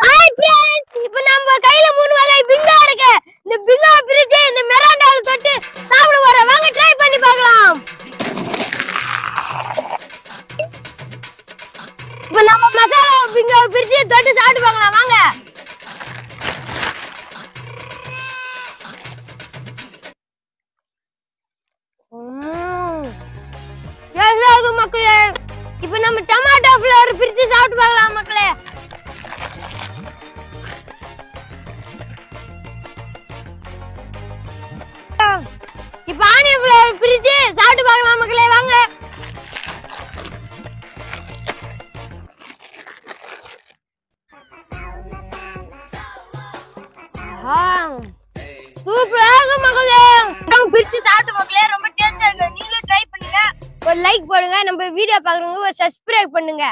Hi friends, இப்போ நம்ம கையில 3 வகை பிங்கா இருக்கு. இந்த பிங்கா பிரிச்சு இந்த மிராண்டால தொட்டு சாப்பிட போறோம். வாங்க ட்ரை பண்ணி பார்க்கலாம். இப்போ நம்ம மசாலா பிங்கா பிரிச்சு தொட்டு சாப்பிட்டு பார்க்கலாம். வாங்க. மக்களே, இப்போ நம்ம டொமேட்டோ ஃப்ளேவர் பிரிச்சு சாப்பிட்டு பார்க்கலாம் மக்களே. இப்ப ஆனியன் ஃப்ளேவர் பிரிச்சு சாப்பிட்டு பார்க்கலாம் மக்களே. வாங்க. சூப்பரா இருக்கு மக்களே. பிரிச்சு சாப்பிட்டு மக்களே, ரொம்ப டேஸ்டா இருக்கு. நீங்களும் ட்ரை பண்ணுங்க. ஒரு லைக் போடுங்க. நம்ம வீடியோ பாக்குறவங்க ஒரு சப்ஸ்கிரைப் பண்ணுங்க.